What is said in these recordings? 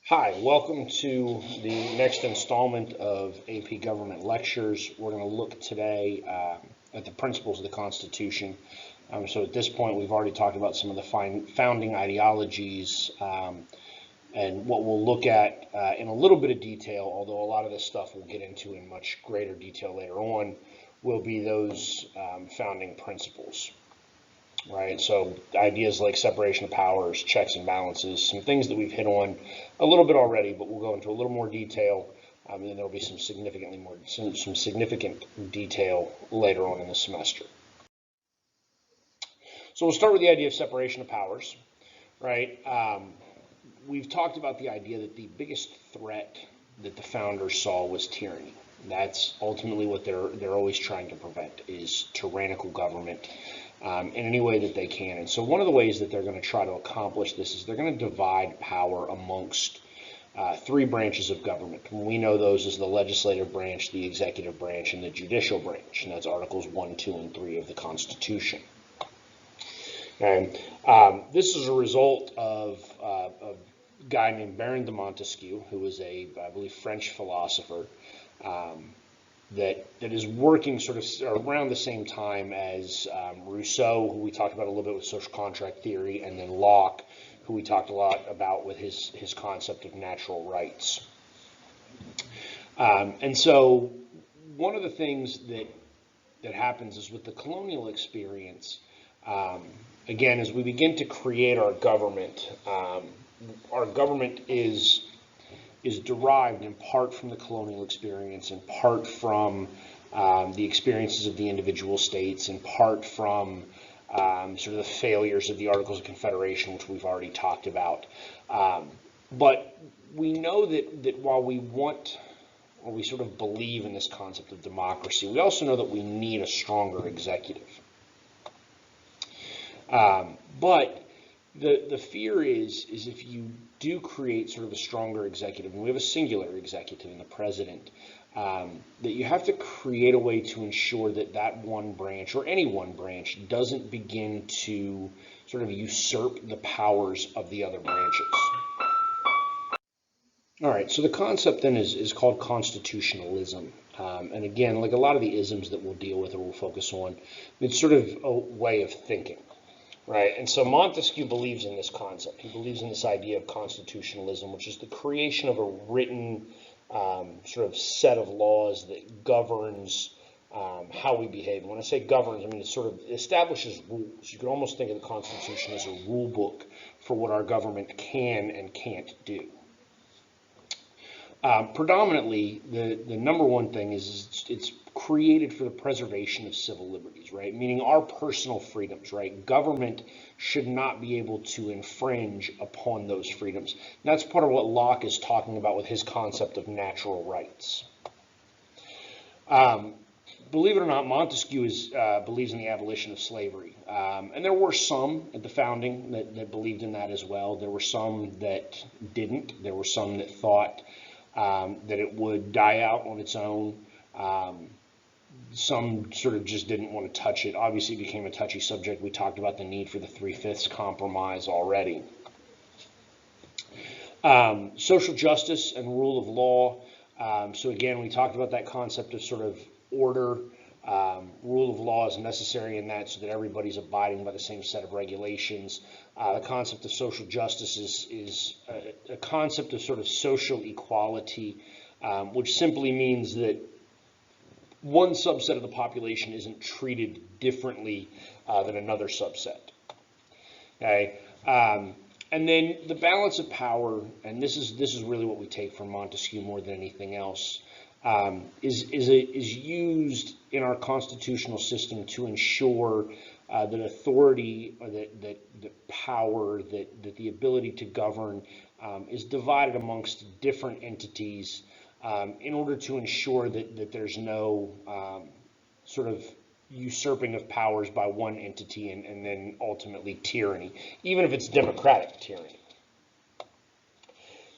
Hi, welcome to the next installment of AP Government Lectures. We're going to look today at the principles of the Constitution. So at this point, we've already talked about some of the founding ideologies, and what we'll look at in a little bit of detail, although a lot of this stuff we'll get into in much greater detail later on, will be those founding principles. Right, so ideas like separation of powers, checks and balances, some things that we've hit on a little bit already, but we'll go into a little more detail, and then there'll be some significant detail later on in the semester. So we'll start with the idea of separation of powers. Right, we've talked about the idea that the biggest threat that the founders saw was tyranny. That's ultimately what they're always trying to prevent, is tyrannical government. In any way that they can. And so one of the ways that they're going to try to accomplish this is they're going to divide power amongst three branches of government. And we know those as the legislative branch, the executive branch, and the judicial branch. And that's Articles 1, 2, and 3 of the Constitution. And this is a result of a guy named Baron de Montesquieu, who was I believe, French philosopher, that is working sort of around the same time as Rousseau, who we talked about a little bit with social contract theory, and then Locke, who we talked a lot about with his concept of natural rights. And so one of the things that happens is with the colonial experience, again, as we begin to create our government is derived in part from the colonial experience, in part from the experiences of the individual states, in part from sort of the failures of the Articles of Confederation, which we've already talked about. But we know that while we sort of believe in this concept of democracy, we also know that we need a stronger executive. But the fear is if you do create sort of a stronger executive, and we have a singular executive in the president, that you have to create a way to ensure that one branch, or any one branch, doesn't begin to sort of usurp the powers of the other branches. All right, so the concept then is called constitutionalism. And again, like a lot of the isms that we'll deal with or we'll focus on, it's sort of a way of thinking. Right, and so Montesquieu believes in this concept. He believes in this idea of constitutionalism, which is the creation of a written sort of set of laws that governs how we behave. And when I say governs, I mean it sort of establishes rules. You could almost think of the Constitution as a rule book for what our government can and can't do. Predominantly, the number one thing is it's created for the preservation of civil liberties, right? Meaning our personal freedoms, right? Government should not be able to infringe upon those freedoms. And that's part of what Locke is talking about with his concept of natural rights. Believe it or not, Montesquieu believes in the abolition of slavery. And there were some at the founding that believed in that as well. There were some that didn't. There were some that thought that it would die out on its own. Some sort of just didn't want to touch it. Obviously, it became a touchy subject. We talked about the need for the 3/5 compromise already. Social justice and rule of law. So again, we talked about that concept of sort of order. Rule of law is necessary in that so that everybody's abiding by the same set of regulations. The concept of social justice is a concept of sort of social equality, which simply means that one subset of the population isn't treated differently than another subset. Okay, and then the balance of power, and this is really what we take from Montesquieu more than anything else, is used in our constitutional system to ensure that authority, or that power, that the ability to govern is divided amongst different entities. In order to ensure that there's no sort of usurping of powers by one entity and then ultimately tyranny, even if it's democratic tyranny.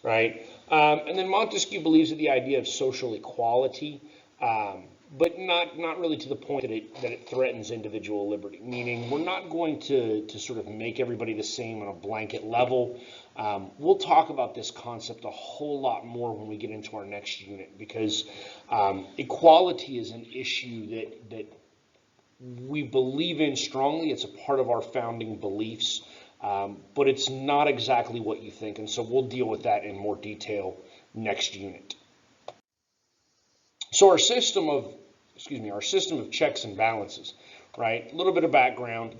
Right? And then Montesquieu believes in the idea of social equality, but not really to the point that it threatens individual liberty. Meaning, we're not going to sort of make everybody the same on a blanket level. We'll talk about this concept a whole lot more when we get into our next unit, because equality is an issue that we believe in strongly. It's a part of our founding beliefs, but it's not exactly what you think, and so we'll deal with that in more detail next unit. So our system of checks and balances, right? A little bit of background.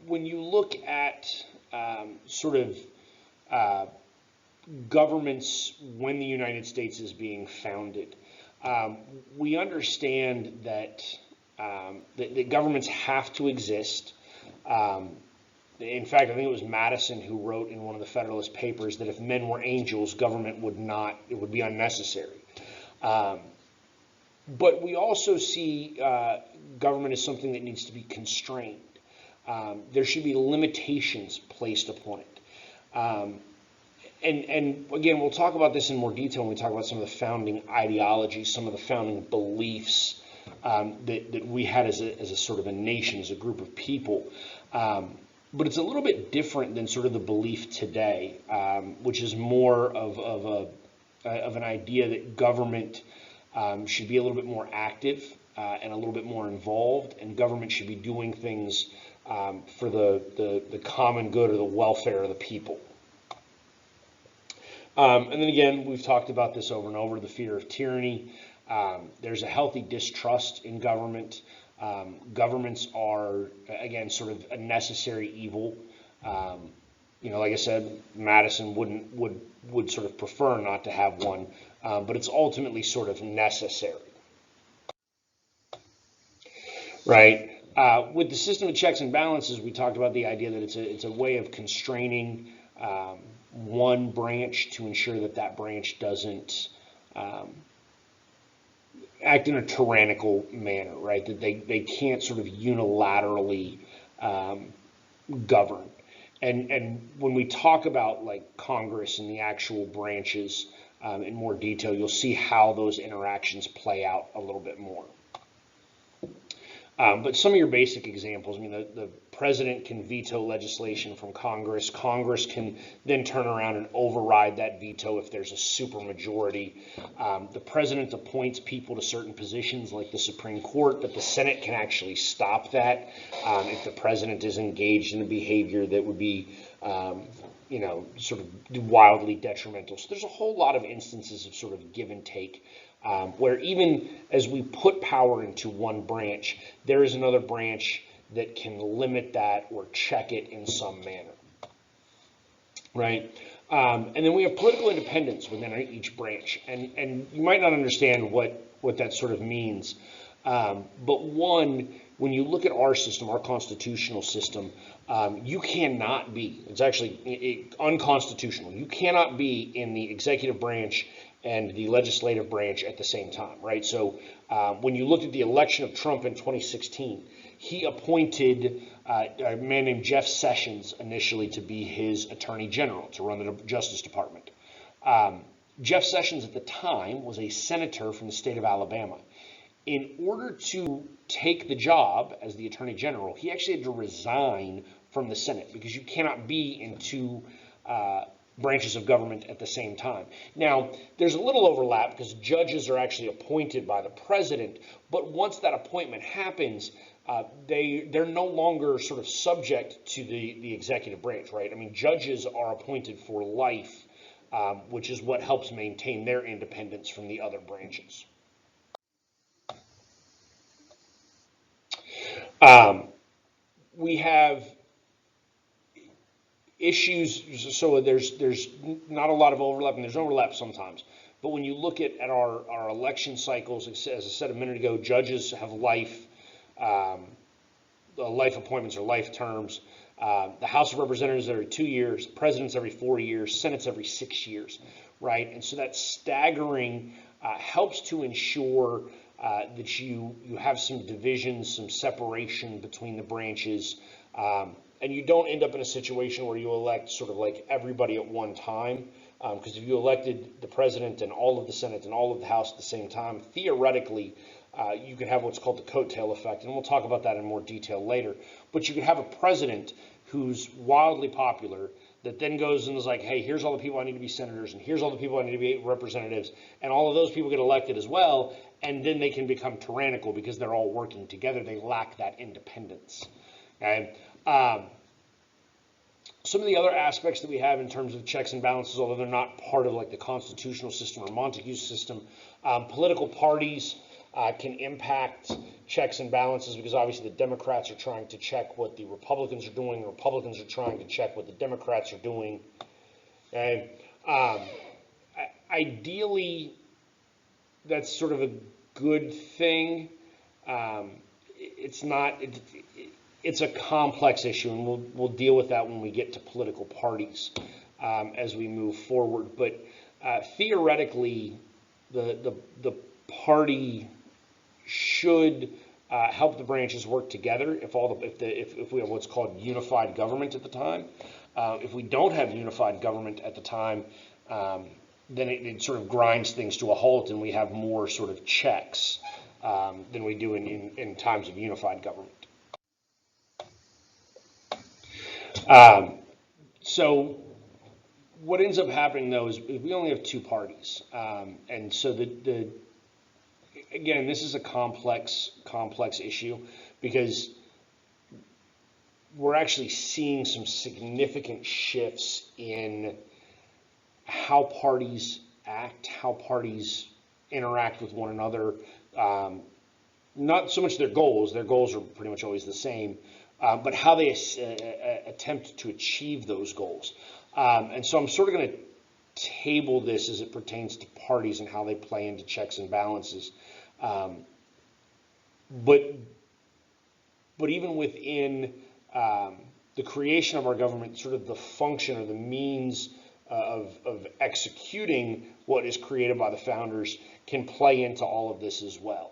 When you look at governments when the United States is being founded, we understand that governments have to exist. In fact, I think it was Madison who wrote in one of the Federalist Papers that if men were angels, government would not, it would be unnecessary. But we also see government as something that needs to be constrained. There should be limitations placed upon it. And again, we'll talk about this in more detail when we talk about some of the founding ideologies, some of the founding beliefs that we had as a sort of a nation, as a group of people. But it's a little bit different than sort of the belief today, which is more of an idea that government should be a little bit more active and a little bit more involved, and government should be doing things for the common good or the welfare of the people. And then again, we've talked about this over and over, the fear of tyranny. There's a healthy distrust in government. Governments are, again, sort of a necessary evil. Like I said, Madison would sort of prefer not to have one, but it's ultimately sort of necessary, right? With the system of checks and balances, we talked about the idea that it's a way of constraining one branch to ensure that branch doesn't act in a tyrannical manner, right? That they can't sort of unilaterally govern. And when we talk about like Congress and the actual branches in more detail, you'll see how those interactions play out a little bit more. But some of your basic examples, the president can veto legislation from Congress. Congress can then turn around and override that veto if there's a supermajority. The president appoints people to certain positions like the Supreme Court, but the Senate can actually stop that if the president is engaged in a behavior that would be sort of wildly detrimental. So there's a whole lot of instances of sort of give and take, where even as we put power into one branch, there is another branch that can limit that or check it in some manner, right? And then we have political independence within each branch, and you might not understand what that sort of means, but when you look at our system, our constitutional system, you cannot be, it's actually unconstitutional, you cannot be in the executive branch and the legislative branch at the same time, right? So when you looked at the election of Trump in 2016, he appointed a man named Jeff Sessions initially to be his attorney general, to run the Justice Department. Jeff Sessions at the time was a senator from the state of Alabama. In order to take the job as the attorney general, he actually had to resign from the Senate, because you cannot be in two branches of government at the same time. Now, there's a little overlap because judges are actually appointed by the president, but once that appointment happens, they're no longer sort of subject to the executive branch, right? I mean, judges are appointed for life, which is what helps maintain their independence from the other branches. We have issues, so there's not a lot of overlap, and there's overlap sometimes. But when you look at our election cycles, as I said a minute ago, judges have life appointments or life terms. The House of Representatives every 2 years, presidents every 4 years, Senate's every 6 years, right? And so that staggering helps to ensure that you have some divisions, some separation between the branches, and you don't end up in a situation where you elect sort of like everybody at one time, because if you elected the president and all of the Senate and all of the House at the same time, theoretically, you could have what's called the coattail effect, and we'll talk about that in more detail later. But you could have a president who's wildly popular that then goes and is like, hey, here's all the people I need to be senators, and here's all the people I need to be representatives, and all of those people get elected as well, and then they can become tyrannical because they're all working together. They lack that independence. Okay? Some of the other aspects that we have in terms of checks and balances, although they're not part of like the constitutional system or Montague's system, political parties can impact checks and balances because obviously the Democrats are trying to check what the Republicans are doing, Republicans are trying to check what the Democrats are doing. Okay? Ideally, that's sort of a good thing. It's not. It's a complex issue, and we'll deal with that when we get to political parties as we move forward. But theoretically, the party should help the branches work together if we have what's called unified government at the time. If we don't have unified government at the time, then it sort of grinds things to a halt, and we have more sort of checks than we do in times of unified government. So what ends up happening though is we only have two parties, and so again, this is a complex issue because we're actually seeing some significant shifts in how parties act, how parties interact with one another. Not so much their goals are pretty much always the same, but how they attempt to achieve those goals. And so I'm sort of going to table this as it pertains to parties and how they play into checks and balances. But even within the creation of our government, sort of the function or the means of executing what is created by the founders can play into all of this as well.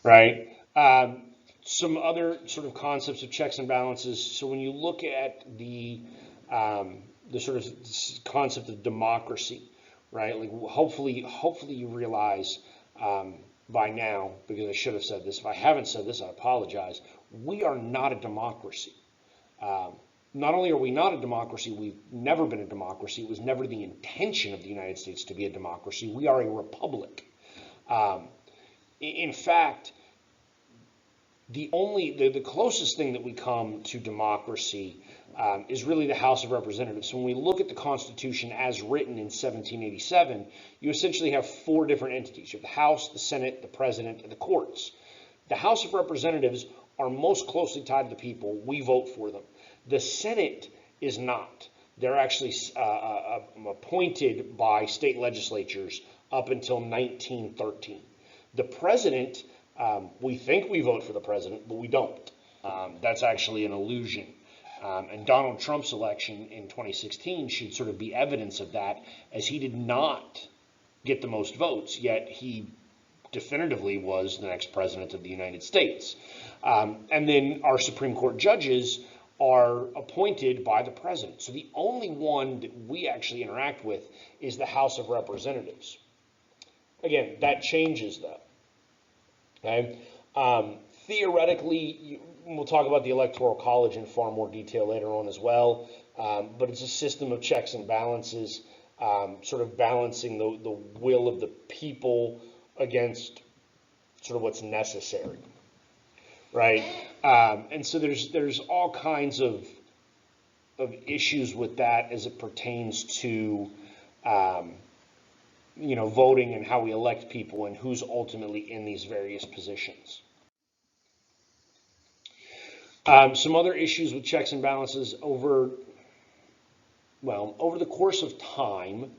Right? Some other sort of concepts of checks and balances. So when you look at the sort of concept of democracy, right? Like hopefully you realize by now, because I should have said this. If I haven't said this, I apologize. We are not a democracy. Not only are we not a democracy, we've never been a democracy. It was never the intention of the United States to be a democracy. We are a republic. In fact, the closest thing that we come to democracy is really the House of Representatives. So when we look at the Constitution as written in 1787, you essentially have four different entities. You have the House, the Senate, the President, and the courts. The House of Representatives are most closely tied to the people. We vote for them. The Senate is not. They're actually appointed by state legislatures up until 1913. The President, we think we vote for the President, but we don't. That's actually an illusion. And Donald Trump's election in 2016 should sort of be evidence of that, as he did not get the most votes, yet he definitively was the next president of the United States. And then our Supreme Court judges are appointed by the president. So the only one that we actually interact with is the House of Representatives. Again, that changes though. Okay? Theoretically, we'll talk about the Electoral College in far more detail later on as well, but it's a system of checks and balances, sort of balancing the will of the people against sort of what's necessary, right? And so there's all kinds of issues with that as it pertains to voting and how we elect people and who's ultimately in these various positions. Some other issues with checks and balances over the course of time,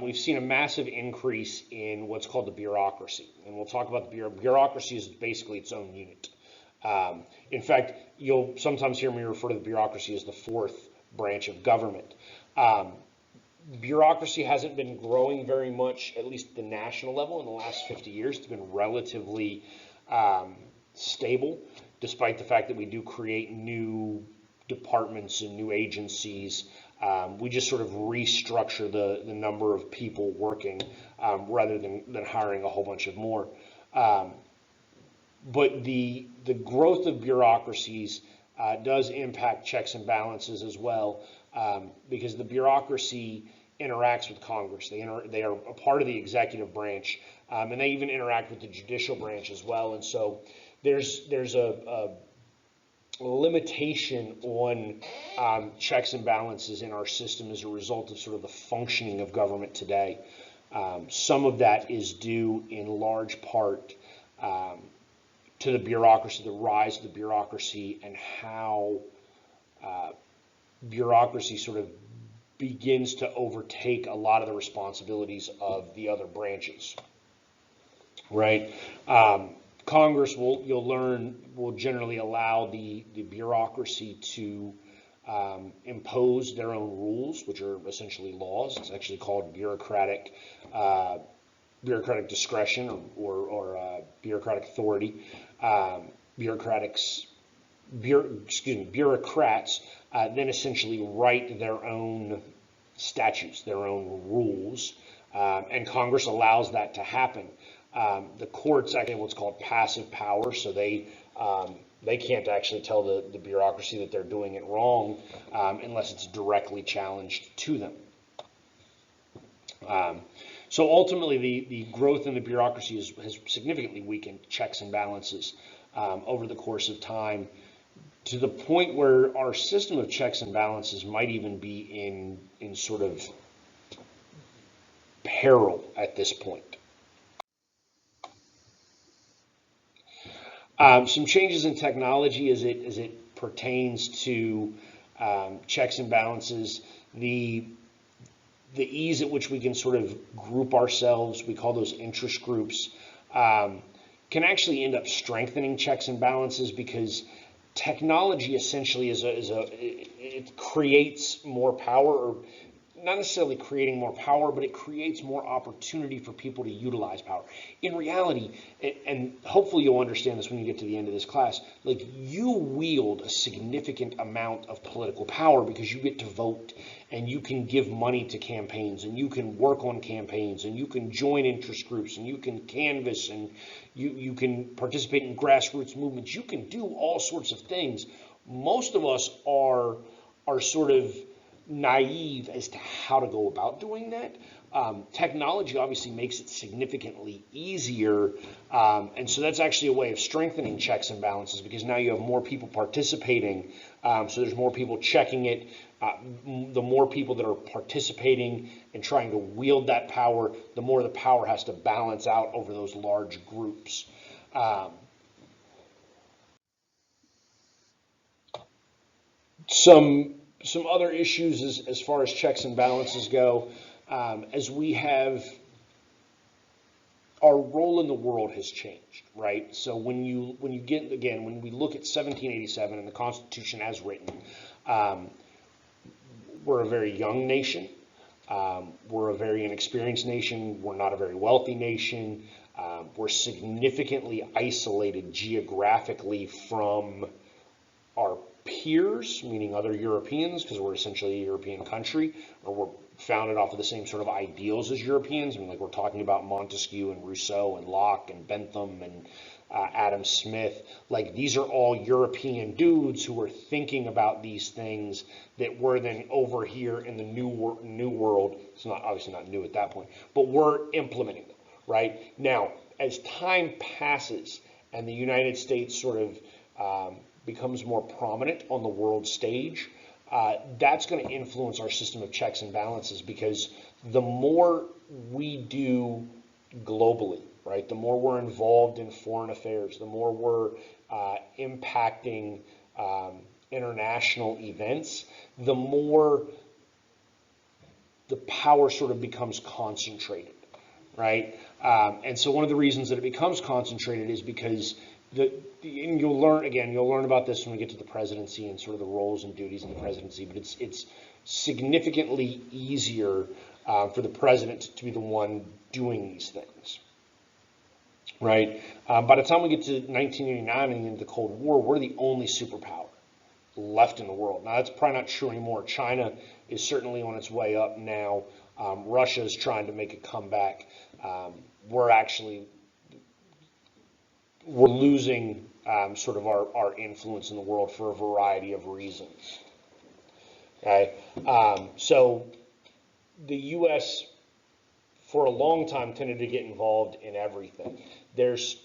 we've seen a massive increase in what's called the bureaucracy. And we'll talk about the bureaucracy is basically its own unit. In fact, you'll sometimes hear me refer to the bureaucracy as the fourth branch of government. Bureaucracy hasn't been growing very much, at least at the national level, in the last 50 years. It's been relatively stable, despite the fact that we do create new departments and new agencies. We just sort of restructure the number of people working rather than hiring a whole bunch of more. But the growth of bureaucracies does impact checks and balances as well, because the bureaucracy interacts with Congress. They are a part of the executive branch, and they even interact with the judicial branch as well. And so there's a limitation on checks and balances in our system as a result of sort of the functioning of government today. Some of that is due in large part to the bureaucracy, the rise of the bureaucracy, and how bureaucracy sort of begins to overtake a lot of the responsibilities of the other branches, right? Congress will generally allow the bureaucracy to impose their own rules, which are essentially laws. It's actually called bureaucratic discretion or bureaucratic authority. Bureaucrats then essentially write their own statutes, their own rules, and Congress allows that to happen. The courts actually have what's called passive power, so they can't actually tell the bureaucracy that they're doing it wrong unless it's directly challenged to them. So ultimately, the growth in the bureaucracy has significantly weakened checks and balances over the course of time, to the point where our system of checks and balances might even be in sort of peril at this point. Some changes in technology as it pertains to checks and balances. The ease at which we can sort of group ourselves, we call those interest groups, can actually end up strengthening checks and balances, because technology essentially it creates more power, or not necessarily creating more power, but it creates more opportunity for people to utilize power. In reality, and hopefully you'll understand this when you get to the end of this class, like, you wield a significant amount of political power because you get to vote, and you can give money to campaigns, and you can work on campaigns, and you can join interest groups, and you can canvass, and you can participate in grassroots movements. You can do all sorts of things. Most of us are sort of naive as to how to go about doing that. Technology obviously makes it significantly easier, and so that's actually a way of strengthening checks and balances, because now you have more people participating, so there's more people checking it. The more people that are participating and trying to wield that power, the more the power has to balance out over those large groups. Some other issues as far as checks and balances go, as we have, our role in the world has changed, right? So when we look at 1787 and the Constitution as written, we're a very young nation. We're a very inexperienced nation. We're not a very wealthy nation. We're significantly isolated geographically from our peers, meaning other Europeans, because we're essentially a European country, or we're founded off of the same sort of ideals as Europeans. I mean, like, we're talking about Montesquieu and Rousseau and Locke and Bentham and Adam Smith. Like, these are all European dudes who were thinking about these things that were then over here in the new world. It's not obviously not new at that point, but we're implementing them right now. As time passes and the United States sort of becomes more prominent on the world stage, that's going to influence our system of checks and balances, because the more we do globally, right, the more we're involved in foreign affairs, the more we're impacting international events, the more the power sort of becomes concentrated, right? And so one of the reasons that it becomes concentrated is because and you'll learn about this when we get to the presidency and sort of the roles and duties in the presidency, but it's significantly easier for the president to be the one doing these things, right? By the time we get to 1989 and into the Cold War, we're the only superpower left in the world. Now, that's probably not true anymore. China is certainly on its way up now. Russia is trying to make a comeback. We're losing sort of our influence in the world for a variety of reasons. Okay, so the U.S. for a long time tended to get involved in everything. There's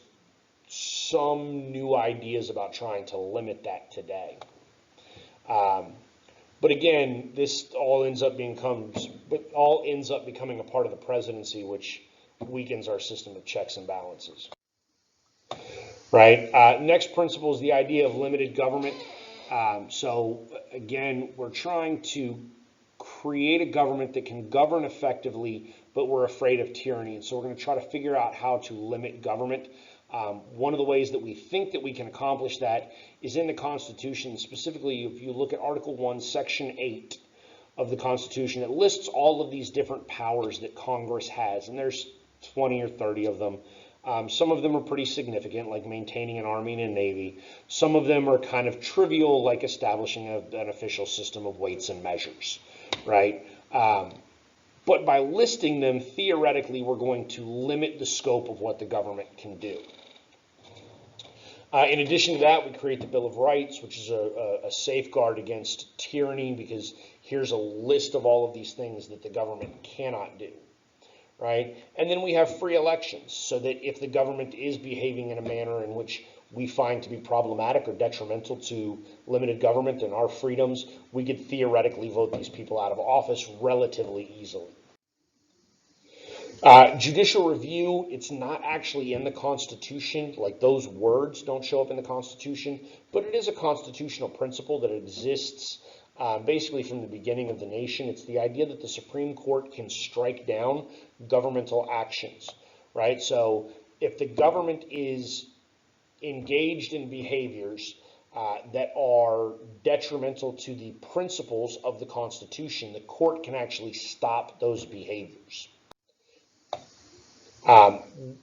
some new ideas about trying to limit that today. But again, this all ends up becoming a part of the presidency, which weakens our system of checks and balances. Right. Next principle is the idea of limited government. So again, we're trying to create a government that can govern effectively, but we're afraid of tyranny. And so we're going to try to figure out how to limit government. One of the ways that we think that we can accomplish that is in the Constitution. Specifically, if you look at Article 1, Section 8 of the Constitution, it lists all of these different powers that Congress has, and there's 20 or 30 of them. Some of them are pretty significant, like maintaining an army and a navy. Some of them are kind of trivial, like establishing an official system of weights and measures, right? But by listing them, theoretically, we're going to limit the scope of what the government can do. In addition to that, we create the Bill of Rights, which is a safeguard against tyranny, because here's a list of all of these things that the government cannot do. Right? And then we have free elections, so that if the government is behaving in a manner in which we find to be problematic or detrimental to limited government and our freedoms, we could theoretically vote these people out of office relatively easily. Judicial review, it's not actually in the Constitution, like those words don't show up in the Constitution, but it is a constitutional principle that exists basically from the beginning of the nation. It's the idea that the Supreme Court can strike down governmental actions, right? So if the government is engaged in behaviors that are detrimental to the principles of the Constitution, the court can actually stop those behaviors.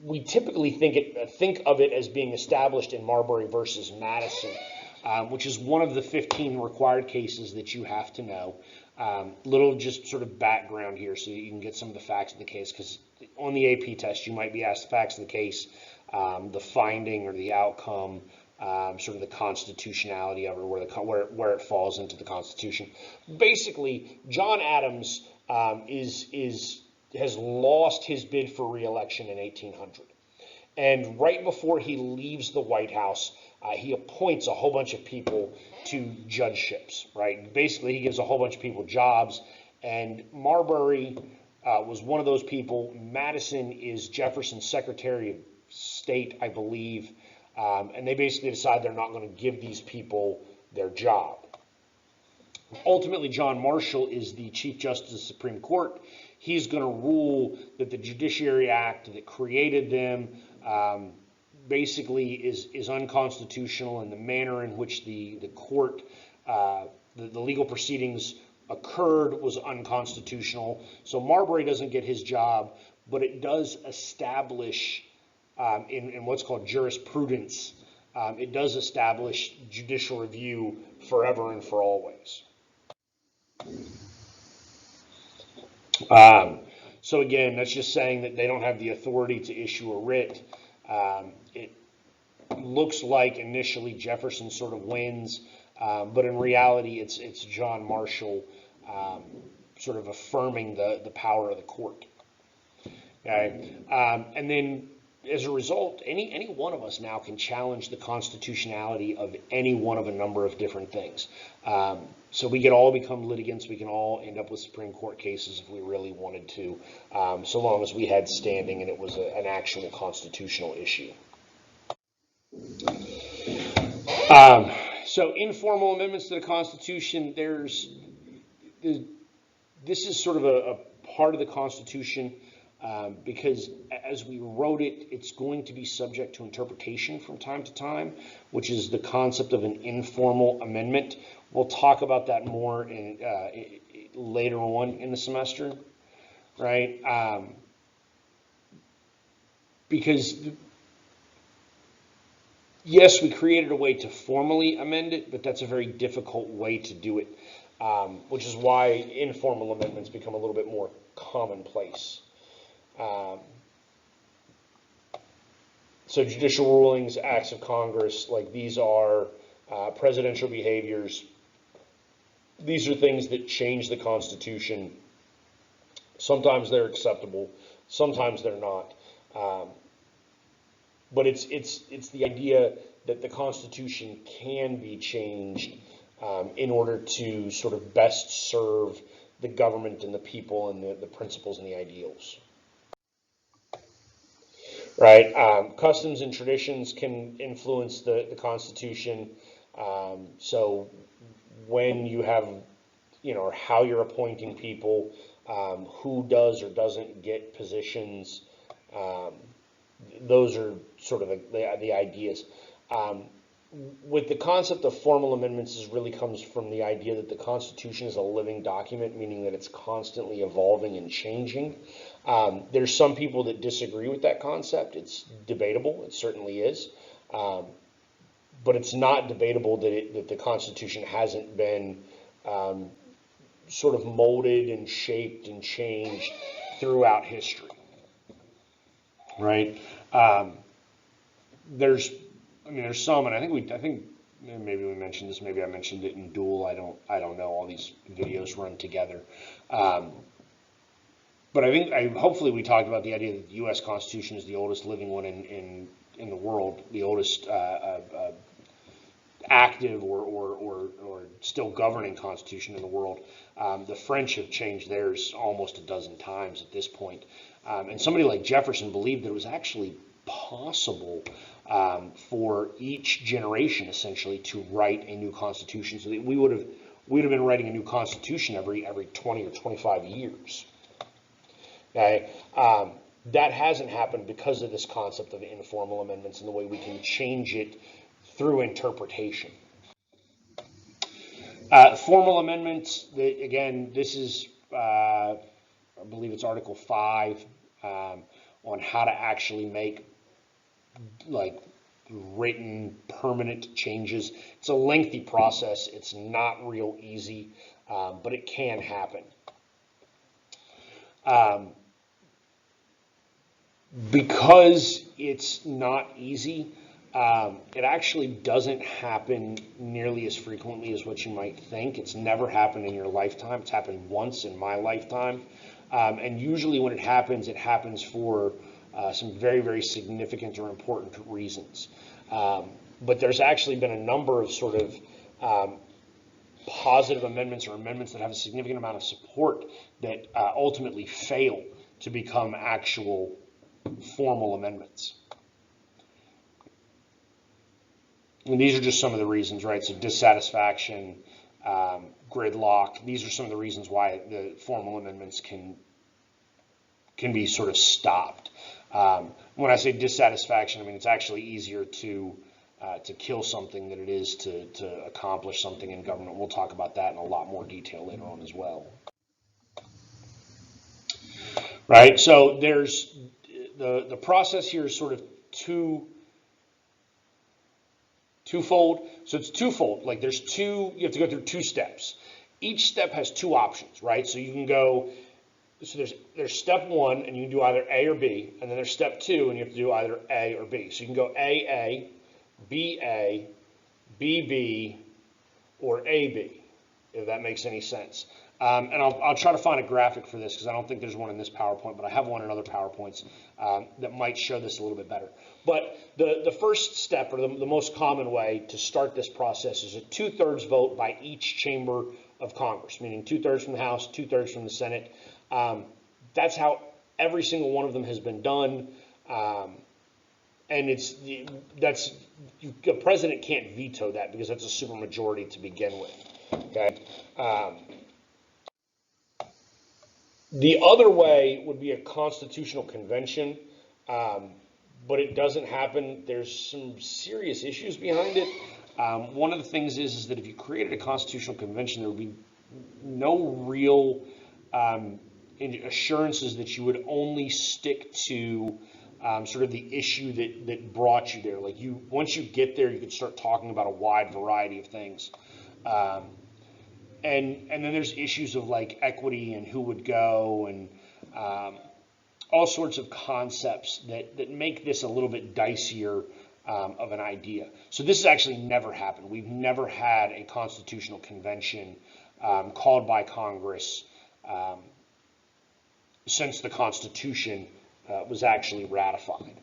We typically think of it as being established in Marbury versus Madison, which is one of the 15 required cases that you have to know. Little just sort of background here so you can get some of the facts of the case, because on the AP test you might be asked the facts of the case, the finding or the outcome, sort of the constitutionality of it, where it falls into the Constitution. Basically, John Adams has lost his bid for re-election in 1800. And right before he leaves the White House, he appoints a whole bunch of people to judgeships, right? Basically, he gives a whole bunch of people jobs, and Marbury was one of those people. Madison is Jefferson's Secretary of State, I believe, and they basically decide they're not going to give these people their job. Ultimately, John Marshall is the Chief Justice of the Supreme Court. He's going to rule that the Judiciary Act that created them basically is unconstitutional, and the manner in which the court, the legal proceedings occurred was unconstitutional. So Marbury doesn't get his job, but it does establish in what's called jurisprudence, it does establish judicial review forever and for always. So again, that's just saying that they don't have the authority to issue a writ. It looks like initially Jefferson sort of wins, but in reality it's John Marshall sort of affirming the power of the court. Okay, and then as a result, any one of us now can challenge the constitutionality of any one of a number of different things. So we could all become litigants. We can all end up with Supreme Court cases if we really wanted to, so long as we had standing and it was an actual constitutional issue. So informal amendments to the Constitution, this is sort of a part of the Constitution because as we wrote it, it's going to be subject to interpretation from time to time, which is the concept of an informal amendment. We'll talk about that more later on in the semester, right? Because yes, we created a way to formally amend it, but that's a very difficult way to do it, which is why informal amendments become a little bit more commonplace. So judicial rulings, acts of Congress, like these are presidential behaviors. These are things that change the Constitution. Sometimes they're acceptable, sometimes they're not. But it's the idea that the Constitution can be changed in order to sort of best serve the government and the people and the principles and the ideals. Right? Customs and traditions can influence the Constitution. So when you have, or how you're appointing people, who does or doesn't get positions, those are sort of the ideas. With the concept of formal amendments really comes from the idea that the Constitution is a living document, meaning that it's constantly evolving and changing. There's some people that disagree with that concept. It's debatable. It certainly is. But it's not debatable that the Constitution hasn't been sort of molded and shaped and changed throughout history. Right? There's some, and I think maybe we mentioned this. Maybe I mentioned it in Duel. I don't know. All these videos run together. But hopefully we talked about the idea that the U.S. Constitution is the oldest living one in the world, the oldest active or still governing constitution in the world. The French have changed theirs almost a dozen times at this point. And somebody like Jefferson believed that it was actually possible for each generation essentially to write a new constitution, so that we'd have been writing a new constitution every 20 or 25 years. Okay, that hasn't happened because of this concept of informal amendments and the way we can change it through interpretation. Formal amendments, again, this is, I believe it's Article 5 on how to actually make written permanent changes. It's a lengthy process. It's not real easy, but it can happen. Because it's not easy, it actually doesn't happen nearly as frequently as what you might think. It's never happened in your lifetime. It's happened once in my lifetime. And usually when it happens for some very, very significant or important reasons. But there's actually been a number of sort of positive amendments or amendments that have a significant amount of support that ultimately fail to become actual formal amendments. And these are just some of the reasons, right? So dissatisfaction, gridlock. These are some of the reasons why the formal amendments can be sort of stopped. When I say dissatisfaction, I mean it's actually easier to kill something than it is to accomplish something in government. We'll talk about that in a lot more detail later on as well. Right. So there's the process here is sort of twofold. So it's twofold. Like you have to go through two steps. Each step has two options, right? So you can go, so there's step one, and you can do either A or B, and then there's step two, and you have to do either A or B. So you can go AA, BA, BB, or AB, if that makes any sense. And I'll try to find a graphic for this because I don't think there's one in this PowerPoint, but I have one in other PowerPoints that might show this a little bit better. But the first step, or the most common way to start this process, is a 2/3 vote by each chamber of Congress, meaning 2/3 from the House, 2/3 from the Senate. That's how every single one of them has been done. And the president can't veto that because that's a supermajority to begin with. Okay. The other way would be a constitutional convention, but it doesn't happen. There's some serious issues behind it. One of the things is that if you created a constitutional convention, there would be no real assurances that you would only stick to sort of the issue that brought you there. Like once you get there, you could start talking about a wide variety of things. And then there's issues of like equity and who would go and all sorts of concepts that make this a little bit dicier of an idea. So this has actually never happened. We've never had a constitutional convention called by Congress since the Constitution was actually ratified.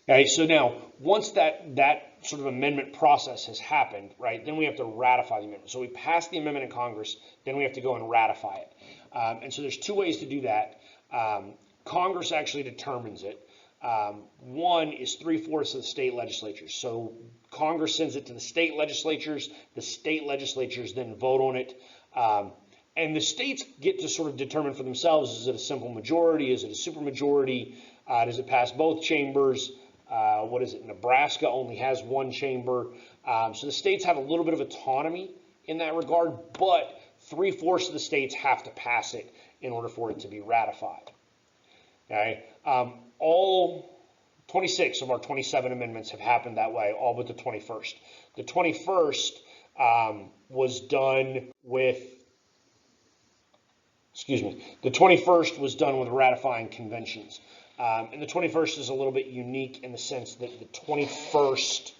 Okay, so now once that sort of amendment process has happened, right, then we have to ratify the amendment. So we pass the amendment in Congress, then we have to go and ratify it. And so there's two ways to do that. Congress actually determines it. One is 3/4 of the state legislatures. So Congress sends it to the state legislatures then vote on it. And the states get to sort of determine for themselves, is it a simple majority? Is it a supermajority? Does it pass both chambers? What is it? Nebraska only has one chamber. So the states have a little bit of autonomy in that regard, but 3/4 of the states have to pass it in order for it to be ratified. Okay? All 26 of our 27 amendments have happened that way, all but the 21st. The 21st was done with, the 21st was done with ratifying conventions. And the 21st is a little bit unique in the sense that the 21st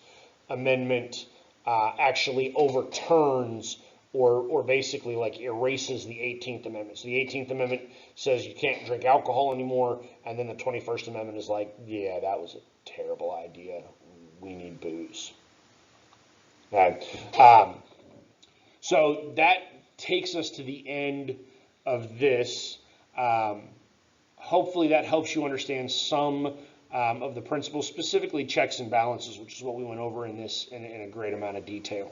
Amendment actually overturns or basically like erases the 18th Amendment. So the 18th Amendment says you can't drink alcohol anymore, and then the 21st Amendment is like, yeah, that was a terrible idea. We need booze. Okay. So that takes us to the end of this. Hopefully that helps you understand some of the principles, specifically checks and balances, which is what we went over in this in a great amount of detail.